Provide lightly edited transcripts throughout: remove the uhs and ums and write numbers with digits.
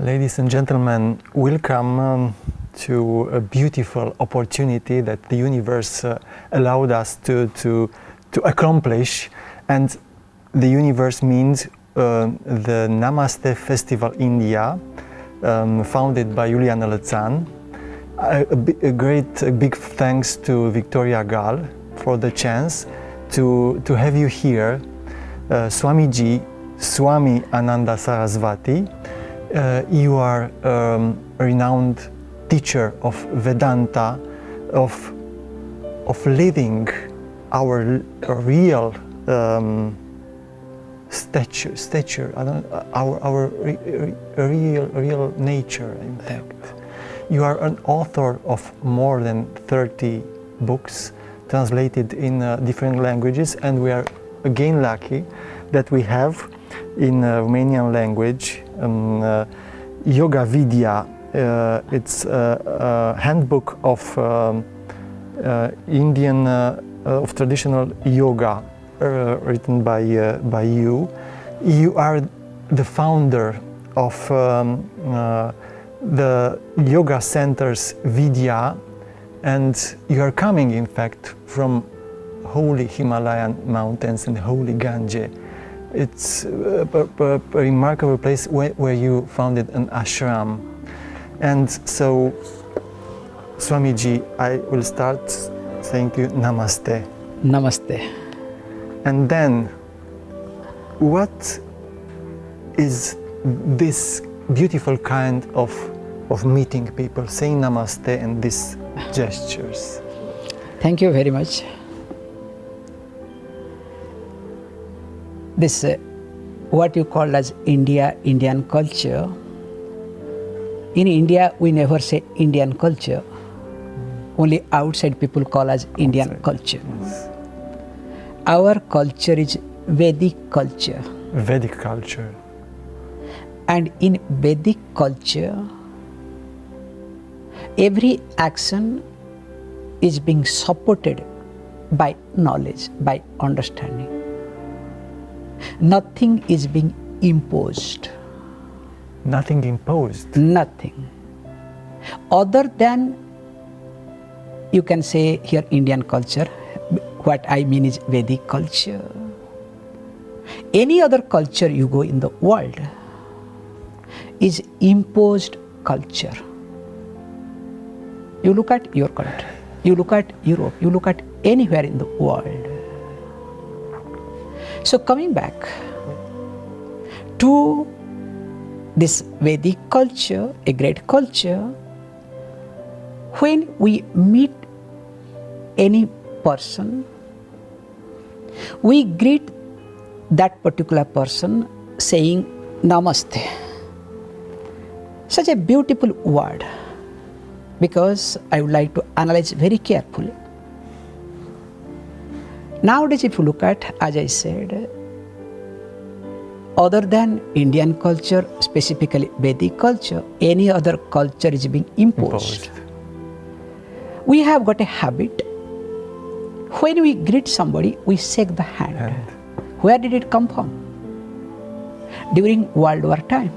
Ladies and gentlemen, welcome to a beautiful opportunity that the universe allowed us to accomplish. And the universe means the Namaste Festival India, founded by Juliana Lățan. A big thanks to Victoria Gal for the chance to have you here. Swamiji, Swami Ananda Saraswati, you are a renowned teacher of Vedanta, of living our real stature, our real nature, in fact. You are an author of more than 30 books translated in different languages, and we are again lucky that we have in Romanian language Yoga Vidya. It's a handbook of Indian of traditional yoga written by you. You are the founder of the yoga centers Vidya, and you are coming in fact from holy Himalayan mountains and holy Ganges. It's a remarkable place where you founded an ashram. And so, Swamiji, I will start saying to you Namaste. Namaste. And then, what is this beautiful kind of meeting people, saying Namaste and these gestures? Thank you very much. This, what you call as Indian culture. In India, we never say Indian culture. Only outside people call us Indian culture. Yes. Our culture is Vedic culture. Vedic culture. And in Vedic culture, every action is being supported by knowledge, by understanding. Nothing is being imposed. Nothing imposed? Nothing. Other than, you can say here Indian culture, what I mean is Vedic culture. Any other culture you go in the world is imposed culture. You look at your country, you look at Europe, you look at anywhere in the world. So coming back to this Vedic culture, a great culture, when we meet any person, we greet that particular person saying Namaste. Such a beautiful word, because I would like to analyze very carefully. Nowadays, if you look at, as I said, other than Indian culture, specifically Vedic culture, any other culture is being imposed. We have got a habit. When we greet somebody, we shake the hand. Where did it come from? During World War time.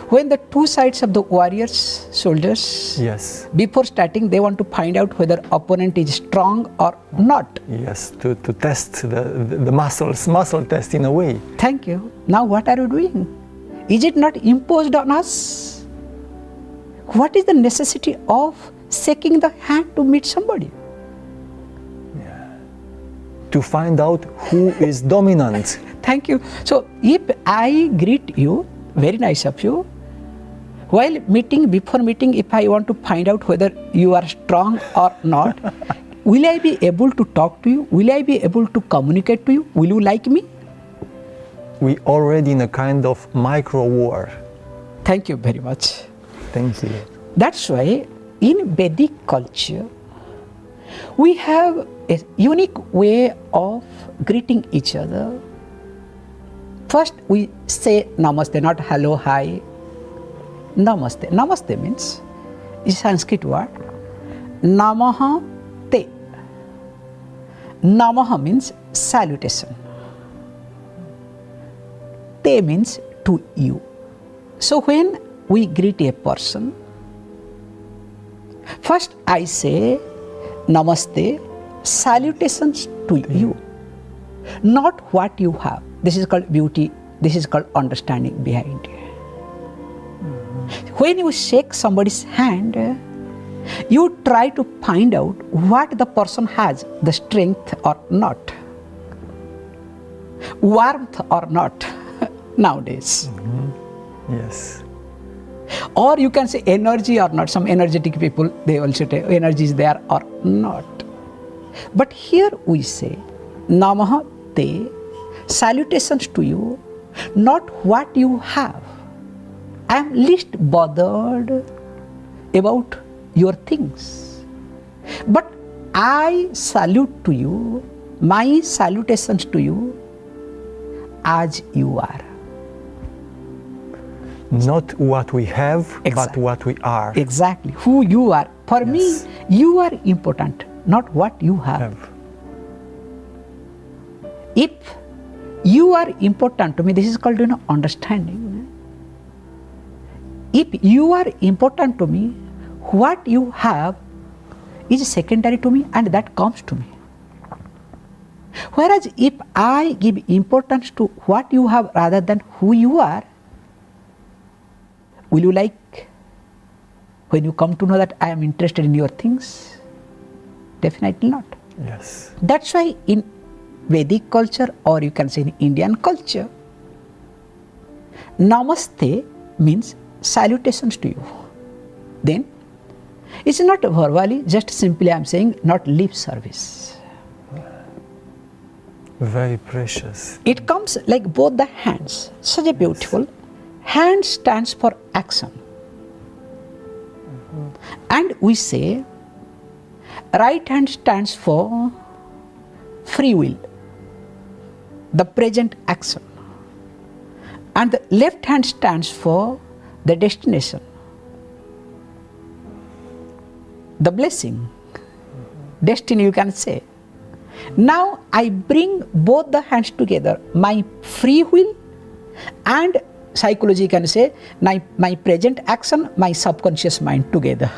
When the two sides of the warriors, soldiers, yes, before starting, they want to find out whether opponent is strong or not. Yes, to test the muscle test in a way. Thank you. Now what are you doing? Is it not imposed on us? What is the necessity of shaking the hand to meet somebody? Yeah. To find out who is dominant. Thank you. So if I greet you, very nice of you. While meeting, before meeting, if I want to find out whether you are strong or not, will I be able to talk to you? Will I be able to communicate to you? Will you like me? We already in a kind of micro war. Thank you very much. Thank you. That's why in Vedic culture, we have a unique way of greeting each other. First, we say Namaste, not hello, hi. Namaste. Namaste means, is Sanskrit word, Namaha te. Namaha means salutation. Te means to you. So when we greet a person, first I say Namaste, salutations to you, not what you have. This is called beauty, this is called understanding behind it. When you shake somebody's hand, you try to find out what the person has, the strength or not, warmth or not nowadays. Yes. Or you can say energy or not. Some energetic people, they also say energy is there or not. But here we say, Namaste, salutations to you, not what you have. I am least bothered about your things. But I salute to you, my salutations to you as you are. Not what we have, but Exactly. what we are. Exactly, who you are. For Yes. me, you are important, not what you have. If you are important to me, this is called, understanding. If you are important to me, what you have is secondary to me and that comes to me. Whereas if I give importance to what you have rather than who you are, will you like when you come to know that I am interested in your things? Definitely not. Yes. That's why in Vedic culture, or you can say in Indian culture, Namaste means salutations to you. Then it's not verbally, just simply I am saying not lip service. Very precious. It comes like both the hands, such a beautiful. Hand stands for action. And we say right hand stands for free will, the present action. And the left hand stands for the destination, the blessing, destiny you can say. Now I bring both the hands together, my free will and psychology can say my present action, my subconscious mind together.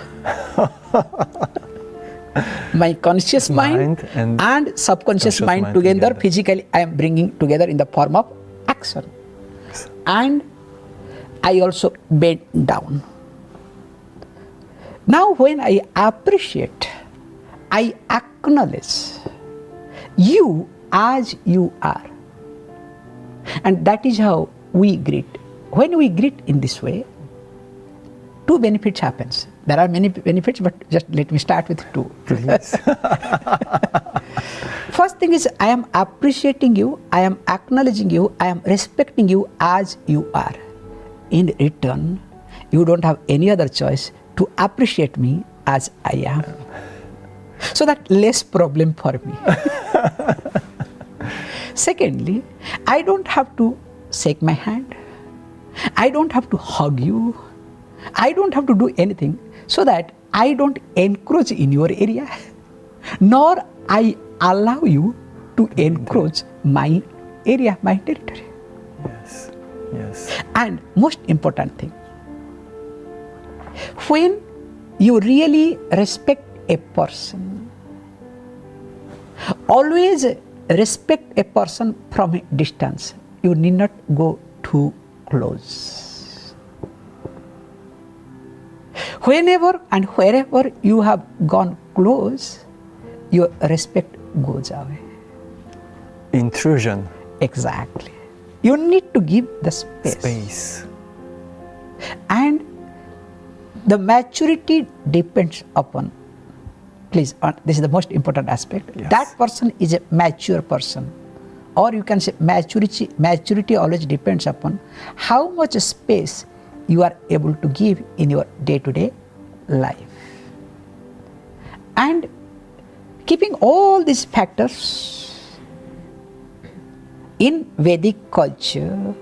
My conscious mind and subconscious mind together, physically I am bringing together in the form of action. And I also bend down. Now when I appreciate, I acknowledge you as you are. And that is how we greet. When we greet in this way, two benefits happens. There are many benefits, but just let me start with two. Please. First thing is, I am appreciating you, I am acknowledging you, I am respecting you as you are. In return, you don't have any other choice to appreciate me as I am. So that less problem for me. Secondly, I don't have to shake my hand. I don't have to hug you. I don't have to do anything so that I don't encroach in your area, nor I allow you to encroach my area, my territory. Yes. Yes. And most important thing, when you really respect a person, always respect a person from a distance. You need not go too close. Whenever and wherever you have gone close, your respect goes away. Intrusion. Exactly. You need to give the space. And the maturity depends upon, please, this is the most important aspect. Yes. That person is a mature person. Or you can say maturity always depends upon how much space you are able to give in your day-to-day life. And keeping all these factors in Vedic culture,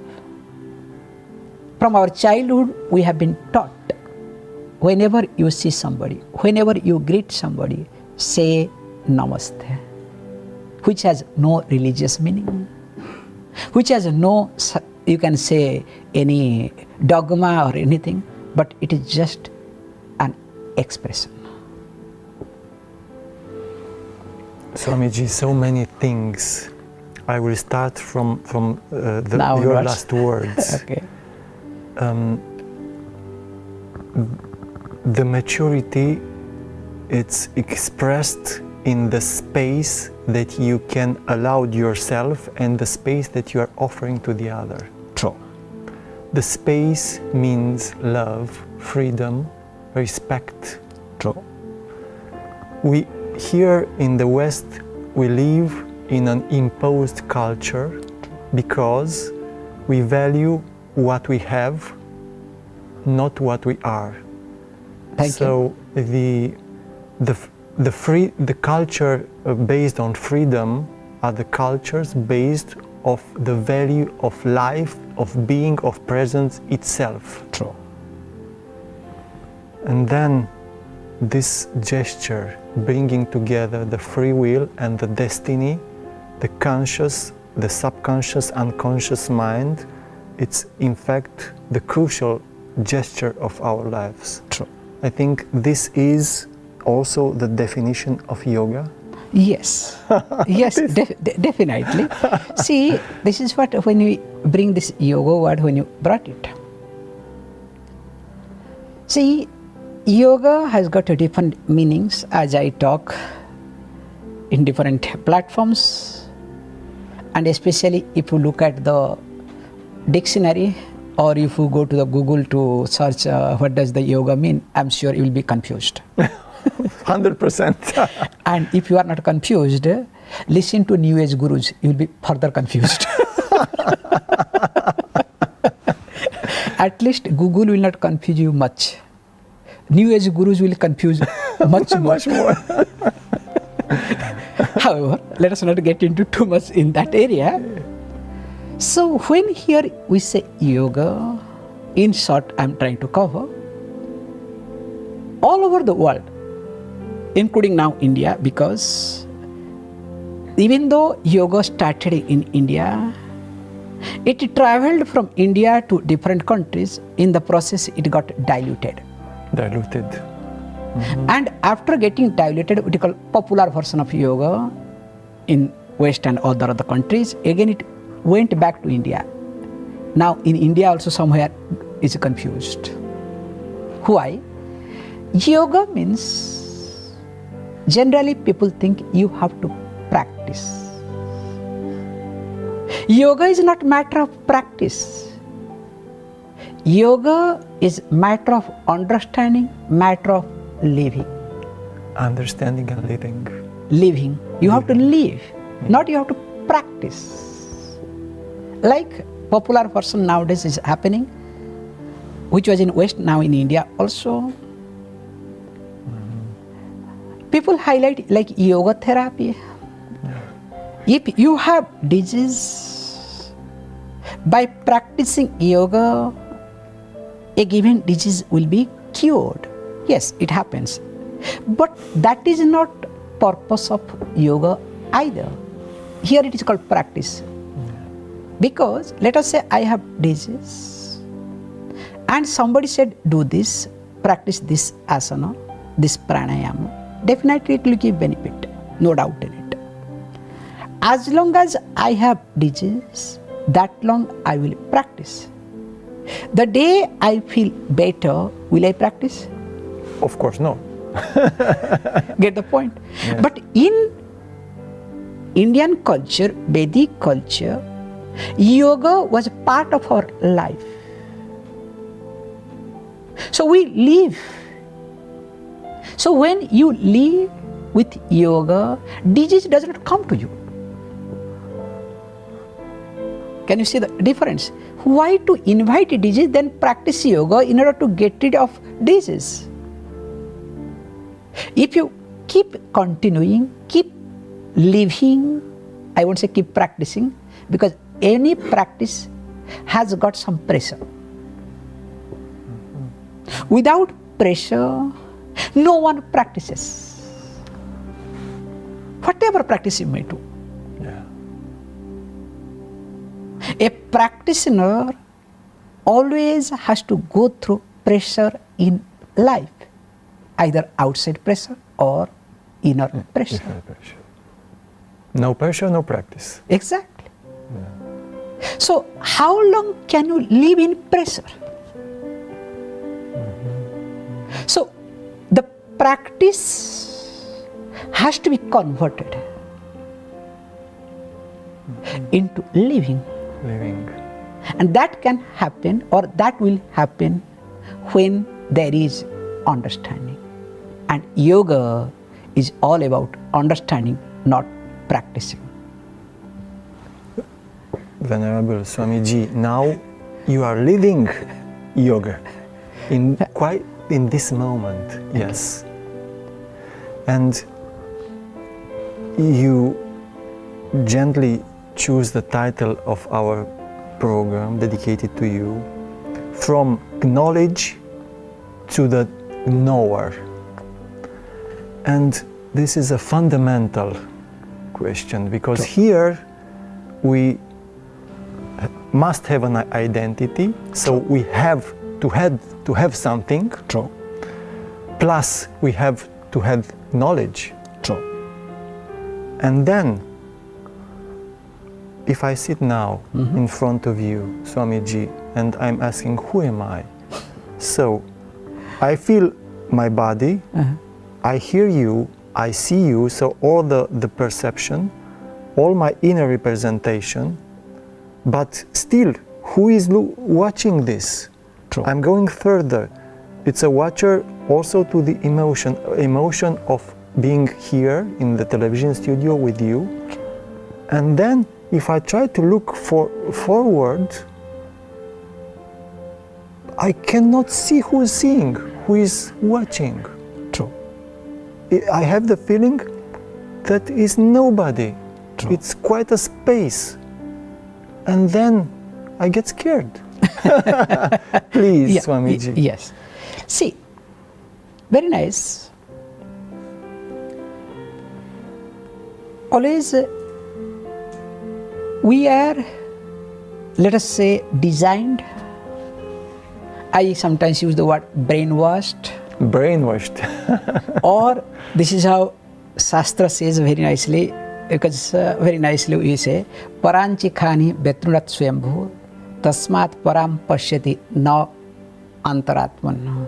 from our childhood we have been taught, whenever you see somebody, whenever you greet somebody, say Namaste, which has no religious meaning, which has no you can say any dogma or anything, but it is just an expression. Swamiji, so many things. I will start from your last words. Okay. The maturity, it's expressed in the space that you can allow yourself and the space that you are offering to the other. True. The space means love, freedom, respect. True. We here in the West, we live in an imposed culture because we value what we have, not what we are. Thank you. The culture based on freedom are the cultures based of the value of life, of being, of presence itself. True. And then this gesture, bringing together the free will and the destiny, the conscious, the subconscious, unconscious mind, it's in fact the crucial gesture of our lives. True. I think this is also the definition of yoga. Yes, yes, definitely. See, this is what, when we bring this yoga word, when you brought it. See, yoga has got different meanings as I talk in different platforms, and especially if you look at the dictionary or if you go to the Google to search what does the yoga mean, I'm sure you will be confused. 100%. And if you are not confused, listen to New Age gurus, you will be further confused. At least Google will not confuse you much. New Age gurus will confuse much more. Much more. However, let us not get into too much in that area. So when here we say yoga, in short I'm trying to cover, all over the world, including now India, because even though yoga started in India, it traveled from India to different countries. In the process, it got diluted. Diluted. Mm-hmm. And after getting diluted, what we call popular version of yoga in West and other countries, again it went back to India. Now in India also somewhere is confused. Why? Yoga means, generally people think you have to practice. Yoga is not matter of practice. Yoga is matter of understanding, matter of living. Understanding and living. Living. You have to live, not you have to practice. Like popular version nowadays is happening, which was in West, now in India also. People highlight like yoga therapy. If you have disease, by practicing yoga, a given disease will be cured. Yes, it happens. But that is not purpose of yoga either. Here it is called practice. Because let us say I have disease and somebody said do this, practice this asana, this pranayama. Definitely it will give benefit, no doubt in it. As long as I have disease, that long I will practice. The day I feel better, will I practice? Of course, no. Get the point? Yeah. But in Indian culture, Vedic culture, yoga was part of our life. So we live. So when you live with yoga, disease does not come to you. Can you see the difference? Why to invite disease, then practice yoga in order to get rid of disease? If you keep continuing, keep living, I won't say keep practicing, because any practice has got some pressure. Without pressure, no one practices. Whatever practice you may do. Yeah. A practitioner always has to go through pressure in life, either outside pressure or inner pressure. No pressure, no practice. Exactly. So, how long can you live in pressure? So, the practice has to be converted into living. And that can happen, or that will happen, when there is understanding. And yoga is all about understanding, not practicing. Venerable Swamiji, now you are living yoga in this moment, yes. And you gently choose the title of our program dedicated to you, from knowledge to the knower. And this is a fundamental question, because here we must have an identity, so we have to have something. True. Plus we have to have knowledge. True. And then, if I sit now in front of you, Swamiji, and I'm asking, who am I? So I feel my body, I hear you, I see you, so all the perception, all my inner representation, but still, who is watching this? True. I'm going further. It's a watcher also to the emotion of being here in the television studio with you. And then, if I try to look forward, I cannot see who is seeing, who is watching. True. I have the feeling that is nobody. True. It's quite a space. And then I get scared. Please, Swamiji. Yes. See, very nice. Always we are, let us say, designed. I sometimes use the word brainwashed. Or this is how Shastra says very nicely, because very nicely we say, Paranchi khani betrurat swambhu tasmat param pashyati na antaratman.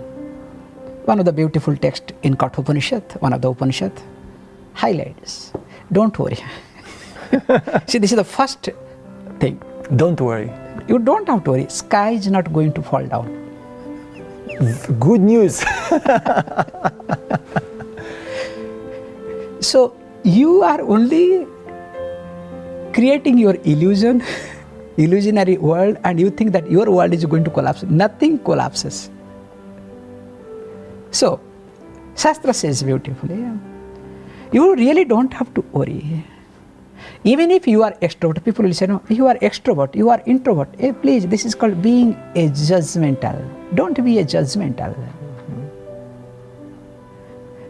One of the beautiful texts in Kathopanishad, one of the Upanishad, highlights. Don't worry. See, this is the first thing. Don't worry. You don't have to worry. Sky is not going to fall down. Good news. So you are only creating your illusionary world, and you think that your world is going to collapse. Nothing collapses. So, Shastra says beautifully, you really don't have to worry. Even if you are extrovert, people will say, no, you are extrovert, you are introvert. Hey, please, this is called being a judgmental. Don't be a judgmental.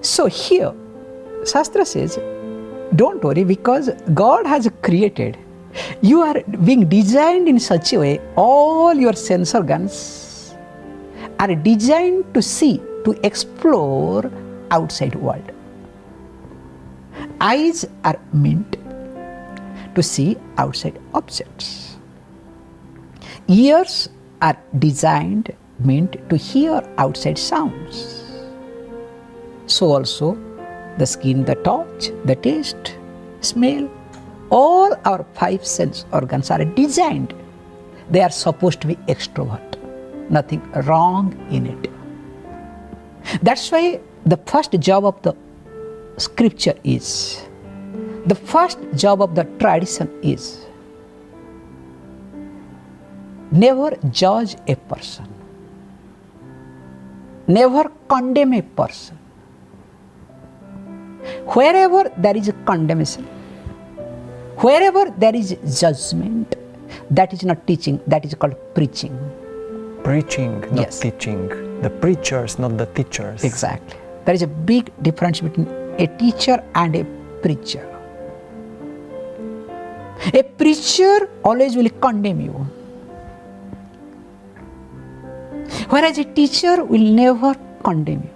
So here, Shastra says, don't worry, because God has created. You are being designed in such a way, all your sense organs are designed to see, to explore outside world. Eyes are meant to see outside objects. Ears are designed, meant to hear outside sounds. So also the skin, the touch, the taste, smell, all our 5 sense organs are designed. They are supposed to be extrovert. Nothing wrong in it. That's why the first job of the scripture is, the first job of the tradition is, never judge a person, never condemn a person. Wherever there is a condemnation, wherever there is judgment, that is not teaching, that is called preaching. Preaching, not Yes. teaching. The preachers, not the teachers. Exactly. There is a big difference between a teacher and a preacher. A preacher always will condemn you, whereas a teacher will never condemn you.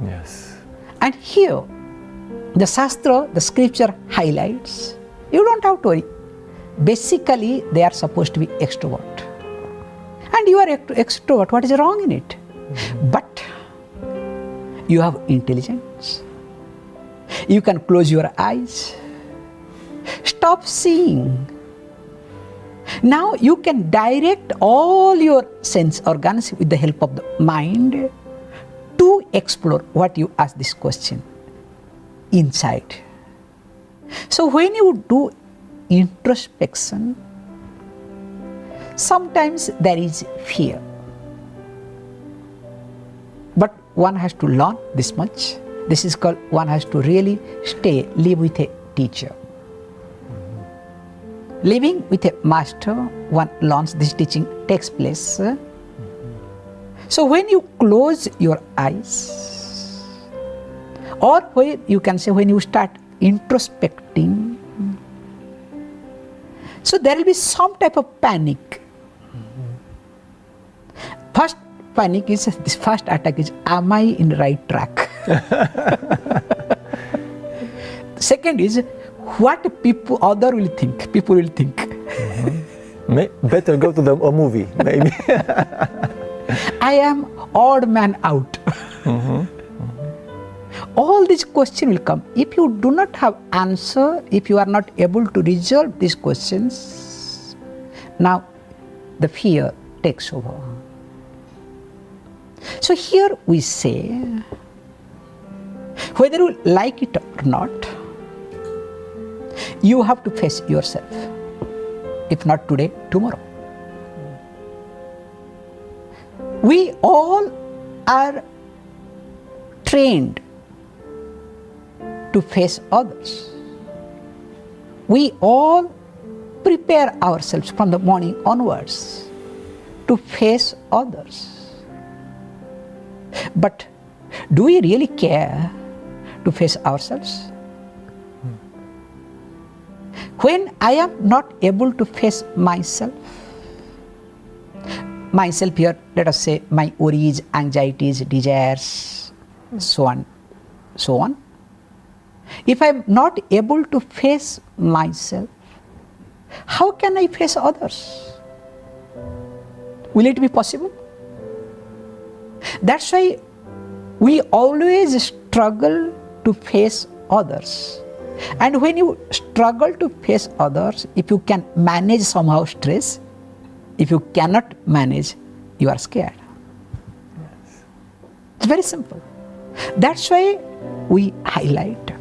Yes. And here, the Shastra, the scripture highlights, you don't have to worry. Basically, they are supposed to be extrovert. And you are extrovert, what is wrong in it? But you have intelligence. You can close your eyes. Stop seeing. Now you can direct all your sense organs with the help of the mind to explore what you ask this question inside. So when you do introspection, sometimes there is fear. But one has to learn this much. This is called one has to really live with a teacher. Living with a master, one learns this teaching takes place. So when you close your eyes, or when you can say when you start introspecting, so there will be some type of panic. First panic is, this first attack is, am I in the right track? Second is, what people will think. Better go to a movie, maybe. I am odd man out. All these questions will come. If you do not have answer, if you are not able to resolve these questions, now the fear takes over. So here we say, whether you like it or not, you have to face yourself. If not today, tomorrow. We all are trained to face others. We all prepare ourselves from the morning onwards to face others. But do we really care to face ourselves? When I am not able to face myself here, let us say my worries, anxieties, desires, so on. If I am not able to face myself, how can I face others? Will it be possible? That's why we always struggle to face others. And when you struggle to face others, if you can manage somehow stress, if you cannot manage, you are scared. Yes. It's very simple. That's why we highlight.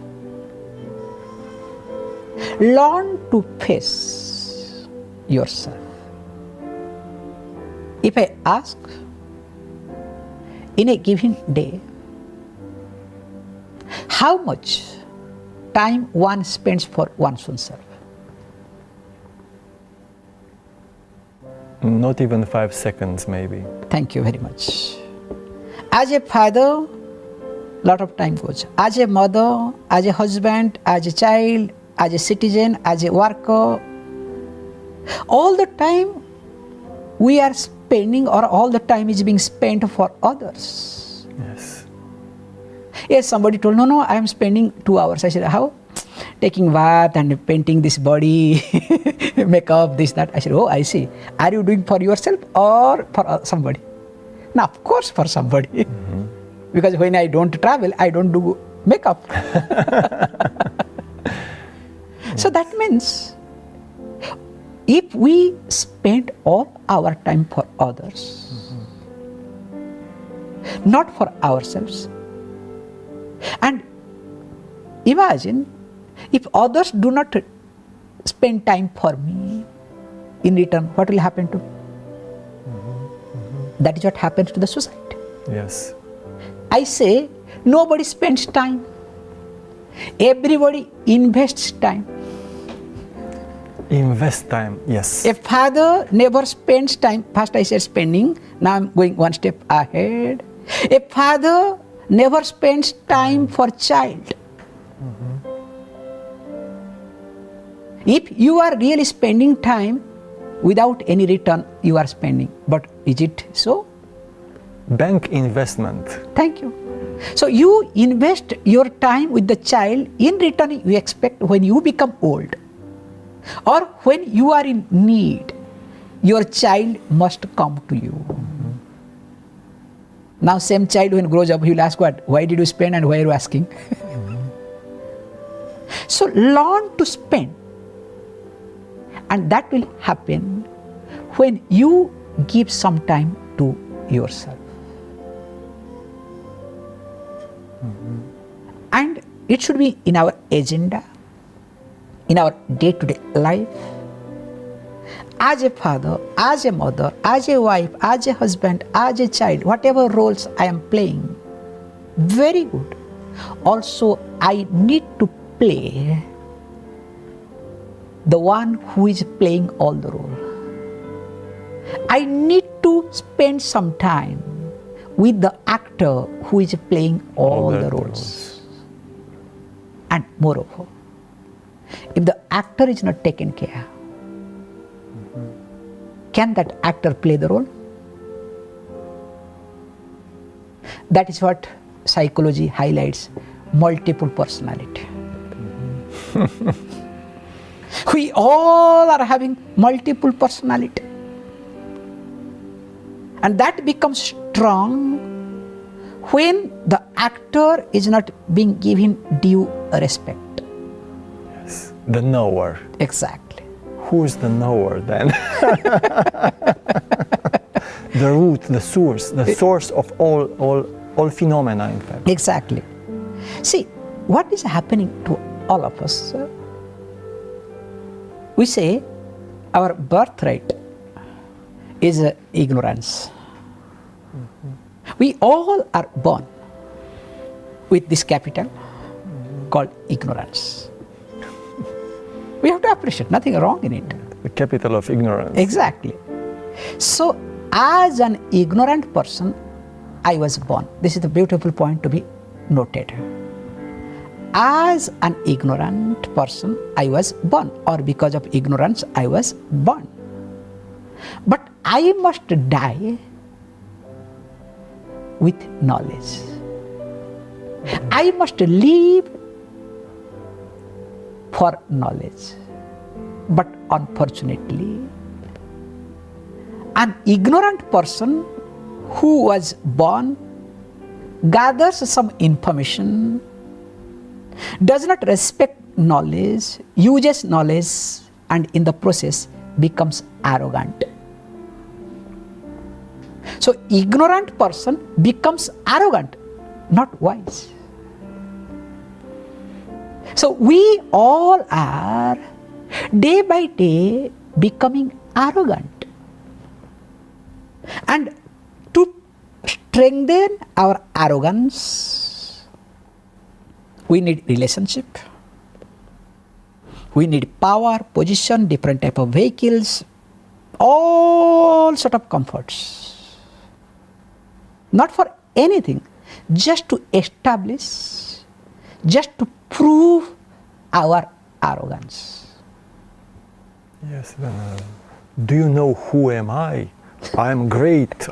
Learn to face yourself. If I ask, in a given day, how much time one spends for one's own self? Not even 5 seconds, maybe. Thank you very much. As a father, lot of time goes. As a mother, as a husband, as a child, as a citizen, as a worker, all the time we are spending, or all the time is being spent for others. Yes. Yes, somebody told, no, I am spending 2 hours. I said, how? Taking bath and painting this body, makeup, this, that. I said, oh, I see. Are you doing for yourself or for somebody? Now, of course, for somebody. Because when I don't travel, I don't do makeup. So that means, if we spend all our time for others, not for ourselves, and imagine if others do not spend time for me, in return, what will happen to me? That is what happens to the society. Yes. I say, nobody spends time. Everybody invests time. Invest time, yes. A father never spends time. First I said spending, now I'm going one step ahead. A father never spends time for child. If you are really spending time without any return, you are spending. But is it so? Bank investment. Thank you. So you invest your time with the child, in return you expect when you become old or when you are in need, your child must come to you. Now same child when grows up, he will ask what? Why did you spend and why are you asking? So learn to spend. And that will happen when you give some time to yourself. And it should be in our agenda, in our day-to-day life. As a father, as a mother, as a wife, as a husband, as a child, whatever roles I am playing, very good. Also, I need to play the one who is playing all the role. I need to spend some time with the actor who is playing all the roles. And moreover, if the actor is not taken care, can that actor play the role? That is what psychology highlights, multiple personality. We all are having multiple personality. And that becomes strong when the actor is not being given due respect. Yes, the knower. Exactly. Who is the knower then? The root, the source of all phenomena, in fact. Exactly. See, what is happening to all of us? We say our birthright is ignorance. We all are born with this capital called ignorance. We have to appreciate, nothing wrong in it. The capital of ignorance. Exactly. So, as an ignorant person, I was born. This is the beautiful point to be noted. As an ignorant person, I was born, or because of ignorance, I was born. But I must die with knowledge. I must live for knowledge. But unfortunately, an ignorant person who was born gathers some information, does not respect knowledge, uses knowledge, and in the process becomes arrogant. So ignorant person becomes arrogant, not wise. So we all are day by day becoming arrogant. And to strengthen our arrogance, we need relationship, we need power, position, different type of vehicles, all sort of comforts. Not for anything, just to establish, just to prove our arrogance. Yes. Do you know who am I? I am great.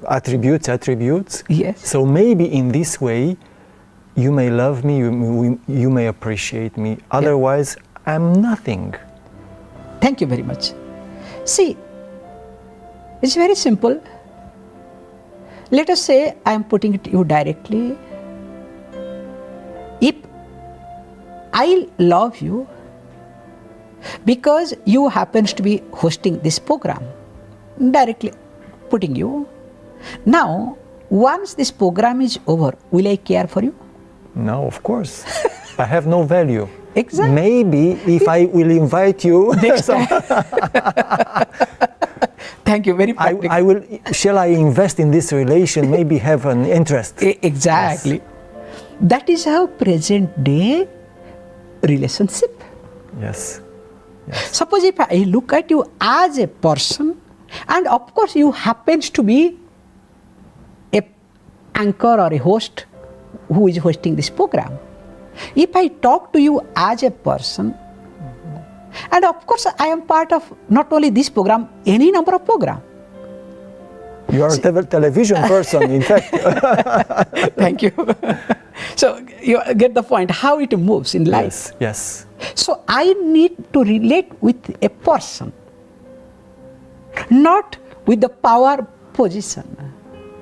Attributes. Yes. So maybe in this way, you may love me, you may appreciate me. Otherwise, I'm nothing. Thank you very much. See, it's very simple. Let us say I am putting it to you directly. If I love you because you happens to be hosting this program, directly putting you. Now, once this program is over, will I care for you? No, of course. I have no value. Exactly. Maybe if I will invite you next time. Thank you, very practical. I will. Shall I invest in this relation? Maybe have an interest. Exactly. Yes. That is how present day relationship. Yes. Suppose if I look at you as a person, and of course you happens to be a anchor or a host who is hosting this program. If I talk to you as a person, And of course, I am part of not only this program, any number of programs. You are a television person, in fact. Thank you. So you get the point, how it moves in life. Yes. So I need to relate with a person, not with the power position.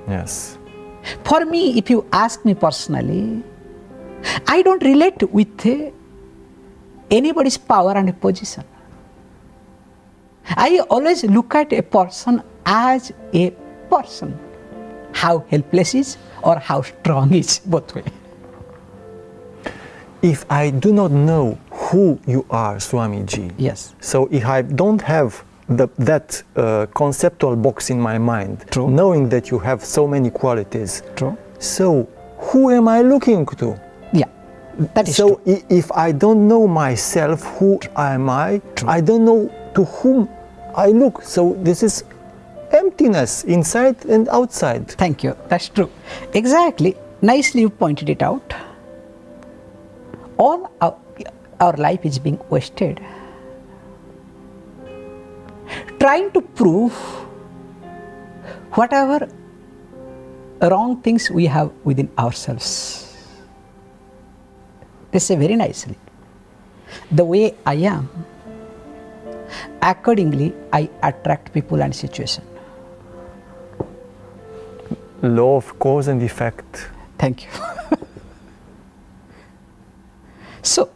Yes. For me, if you ask me personally, I don't relate with anybody's power and position. I always look at a person as a person, how helpless is or how strong is, both way. If I do not know who you are, Swamiji, Yes. so if I don't have that conceptual box in my mind, True. knowing that you have so many qualities, True. so who am I looking to? Yeah, that is So true. if I don't know myself, who am I? True. I don't know to whom I look. So this is emptiness inside and outside. Thank you. That's true. Exactly. Nicely you pointed it out. All our life is being wasted trying to prove whatever wrong things we have within ourselves. They say very nicely, the way I am, accordingly I attract people and situation. Law of cause and effect. Thank you. So,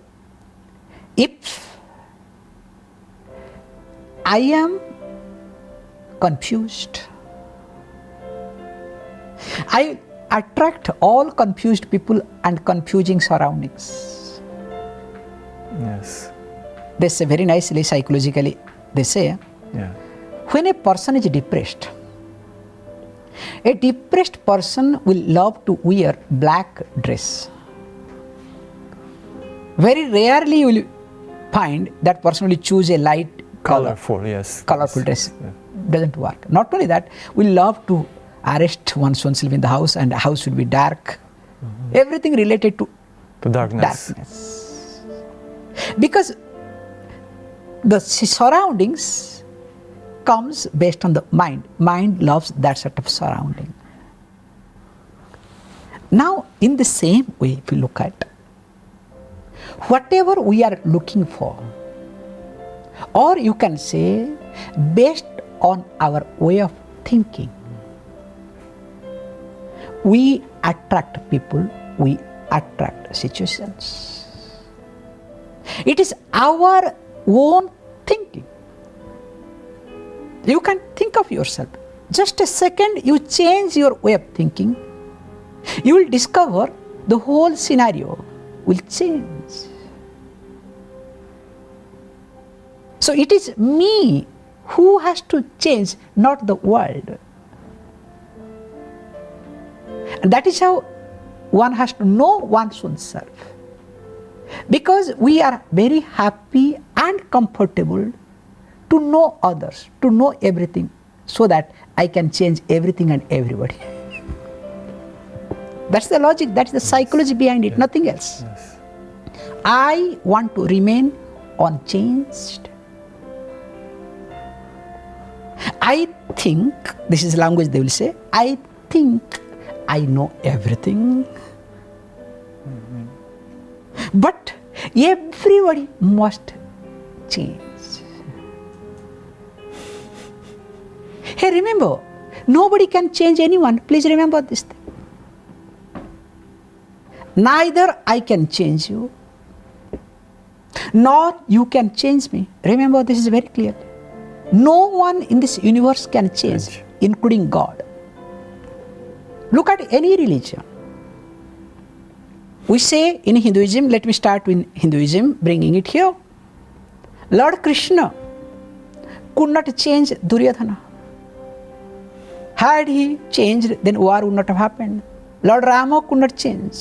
if I am confused, I attract all confused people and confusing surroundings. Yes. They say very nicely, psychologically, they say, Yeah. when a person is depressed, a depressed person will love to wear black dress. Very rarely you will find that person will choose a light Colorful, yes. colorful Yes. dress. Yeah. Doesn't work. Not only that, we love to arrest oneself in the house and the house will be dark. Everything related to To darkness. darkness. Because the surroundings comes based on the mind. Mind loves that sort of surrounding. Now, in the same way, if you look at whatever we are looking for, or you can say based on our way of thinking, we attract people, we attract situations. It is our own thinking. You can think of yourself. Just a second, you change your way of thinking, you will discover the whole scenario will change. So it is me who has to change, not the world. And that is how one has to know one's own self. Because we are very happy and comfortable to know others, to know everything, so that I can change everything and everybody. That's the logic, that's the psychology behind it, nothing else. Yes. I want to remain unchanged. I think, this is language they will say, I think I know everything. But everybody must change. Hey, remember, nobody can change anyone. Please remember this thing. Neither I can change you, nor you can change me. Remember, this is very clear. No one in this universe can change, including God. Look at any religion. We say in Hinduism, let me start with Hinduism, bringing it here. Lord Krishna could not change Duryodhana. Had he changed, then war would not have happened. Lord Rama could not change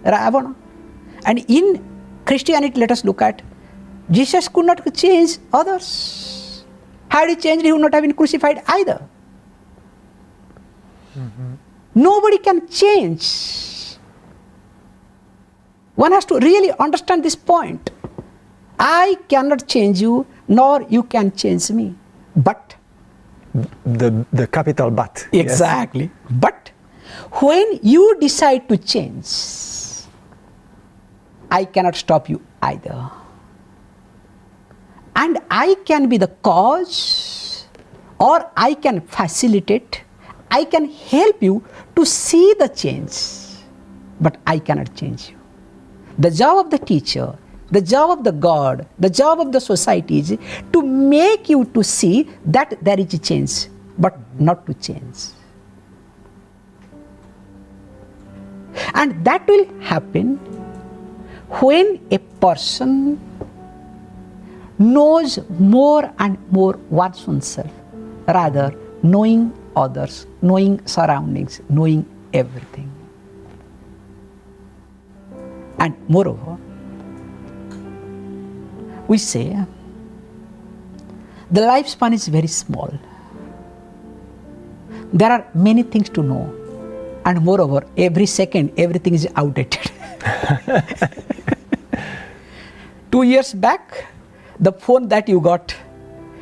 Ravana. And in Christianity, let us look at, Jesus could not change others. Had he changed, he would not have been crucified either. Nobody can change. One has to really understand this point. I cannot change you, nor you can change me. But the capital but. exactly. Yes. But when you decide to change, I cannot stop you either. And I can be the cause, or I can facilitate, I can help you to see the change, but I cannot change you. The job of the teacher, the job of the God, the job of the society is to make you to see that there is a change, but not to change. And that will happen when a person knows more and more oneself, rather knowing others, knowing surroundings, knowing everything. And moreover, we say the lifespan is very small. There are many things to know, and moreover, every second everything is outdated. 2 years back, the phone that you got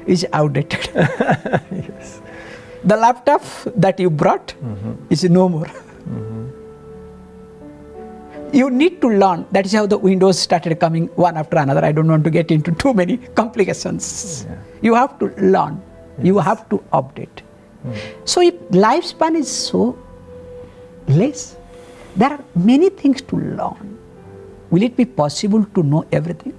is outdated. Yes. The laptop that you brought is no more. You need to learn. That is how the Windows started coming one after another. I don't want to get into too many complications. Yeah. You have to learn. Yes. You have to update. So if lifespan is so less, there are many things to learn. Will it be possible to know everything?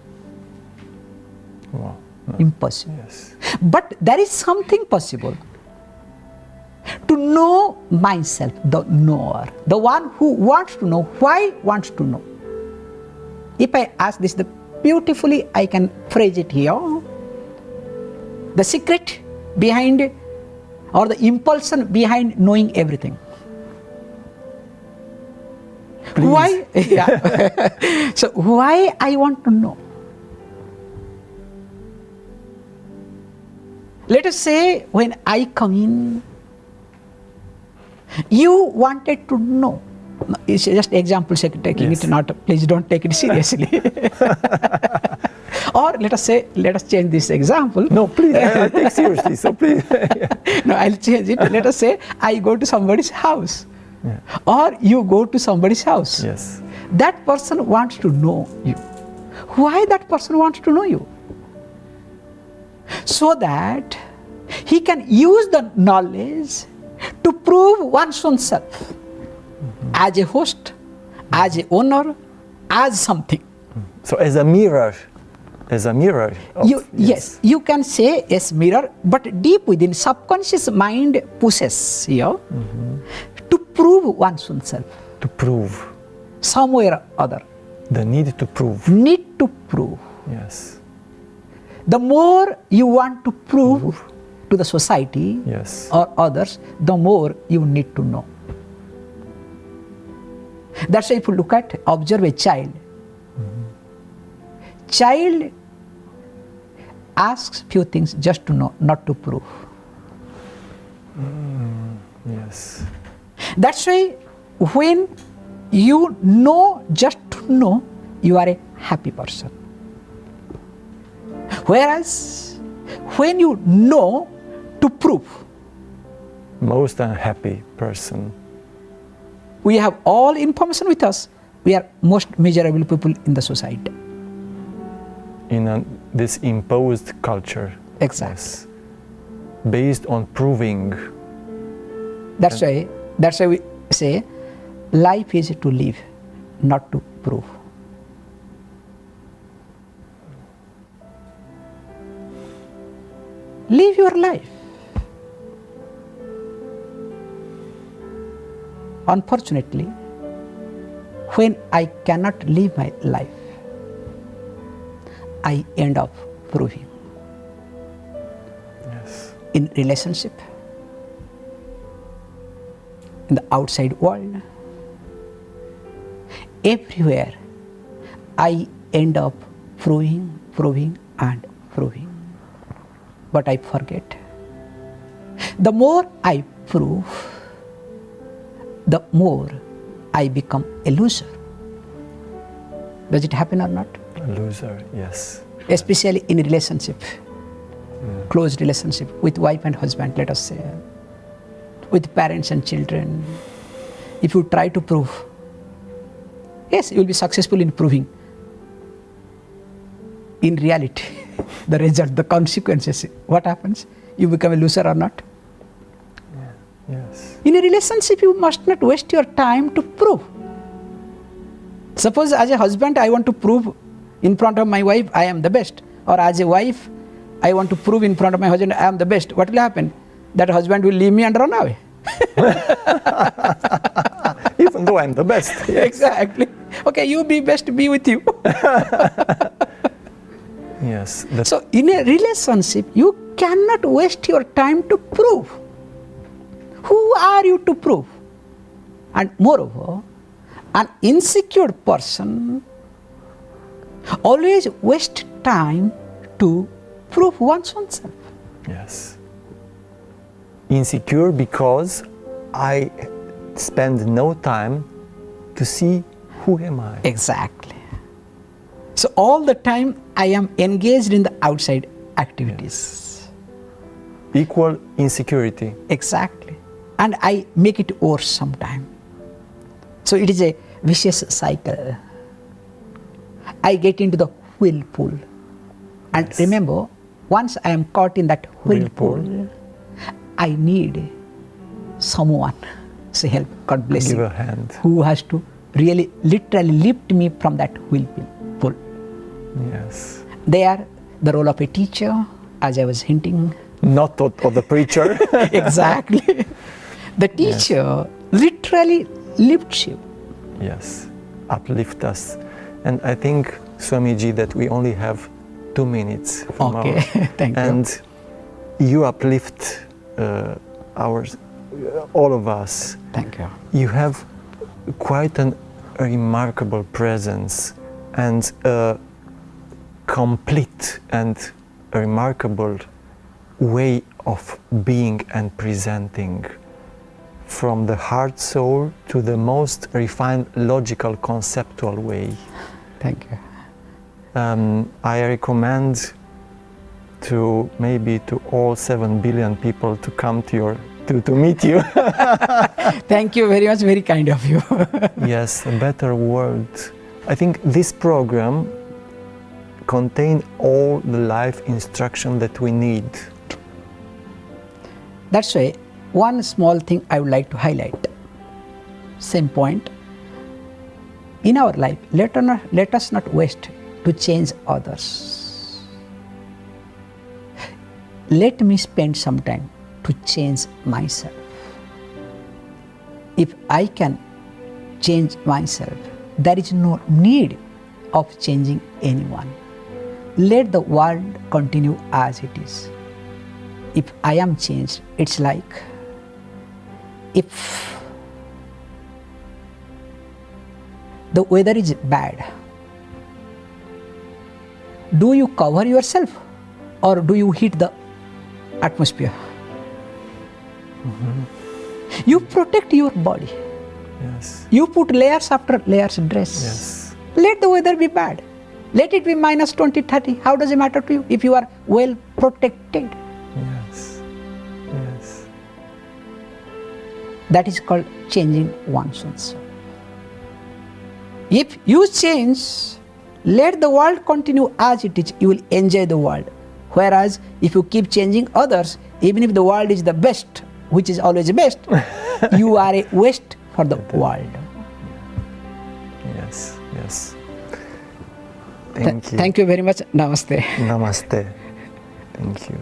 Wow. No. Impossible. Yes. But there is something possible. To know myself, the knower, the one who wants to know, why wants to know. If I ask this, beautifully I can phrase it here. The secret behind, or the impulsion behind knowing everything. Please. Why? Yeah. So why I want to know? Let us say when I come in, you wanted to know. It's just example taking yes. it, not please don't take it seriously. Or let us change this example. No, please, I take seriously, so please. No, I'll change it. Let us say I go to somebody's house. Yeah. Or you go to somebody's house. Yes. That person wants to know you. Why that person wants to know you? So that he can use the knowledge to prove one's own self as a host, as a owner, as something. So as a mirror. Yes, you can say as mirror, but deep within, subconscious mind pushes here to prove one's own self. To prove. Somewhere or other. The need to prove. Need to prove. Yes. The more you want to prove to the society yes. or others, the more you need to know. That's why if you look at, observe a child. Child asks few things just to know, not to prove. Yes. That's why when you know just to know, you are a happy person. Whereas when you know to prove, most unhappy person. We have all information with us. We are most miserable people in the society. In this imposed culture. Exactly. Yes. Based on proving. That's why we say life is to live, not to prove. Live your life. Unfortunately, when I cannot live my life, I end up proving. Yes. In relationship, in the outside world, everywhere, I end up proving and proving. But I forget. The more I prove, the more I become a loser. Does it happen or not? A loser, yes. especially in relationship, close relationship with wife and husband, let us say, with parents and children. If you try to prove, yes, you will be successful in proving. In reality, the result, the consequences, what happens? You become a loser or not? Yes. In a relationship, you must not waste your time to prove. Suppose as a husband, I want to prove in front of my wife, I am the best. Or as a wife, I want to prove in front of my husband, I am the best. What will happen? That husband will leave me and run away. Even though I'm the best. Exactly. Okay, you be best, be with you. Yes. So in a relationship, you cannot waste your time to prove. Who are you to prove? And moreover, an insecure person always wastes time to prove oneself. Yes. Insecure because I spend no time to see who am I. Exactly. So all the time I am engaged in the outside activities. Equal insecurity. Exactly. And I make it worse sometimes. So it is a vicious cycle. I get into the whirlpool. And Yes. remember, once I am caught in that whirlpool, I need someone, say help, God bless Give you, a hand. who has to really, literally lift me from that whirlpool. Yes. They are the role of a teacher, as I was hinting. Not of the preacher. Exactly. The teacher literally lifts you. Yes. Uplift us. And I think, Swamiji, that we only have 2 minutes. From Okay, thank you. And you uplift all of us. Thank you. You have quite a remarkable presence and a complete and remarkable way of being and presenting, from the heart soul to the most refined logical conceptual way. Thank you. I recommend to maybe to all 7 billion people to come to meet you. Thank you very much, very kind of you. Yes, a better world. I think this program contains all the life instruction that we need. That's why one small thing I would like to highlight. Same point. In our life, let us not waste to change others. Let me spend some time to change myself. If I can change myself, there is no need of changing anyone. Let the world continue as it is. If I am changed, it's like if the weather is bad, do you cover yourself or do you heat the atmosphere? Mm-hmm. You protect your body. Yes. You put layers after layers dress. Yes. Let the weather be bad. Let it be minus 20, 30. How does it matter to you if you are well protected? Yes. Yes. That is called changing oneself. If you change, let the world continue as it is. You will enjoy the world. Whereas if you keep changing others, even if the world is the best, which is always the best, you are a waste for the world. Yes. Yes. Thank you. Thank you very much. Namaste. Namaste. Thank you.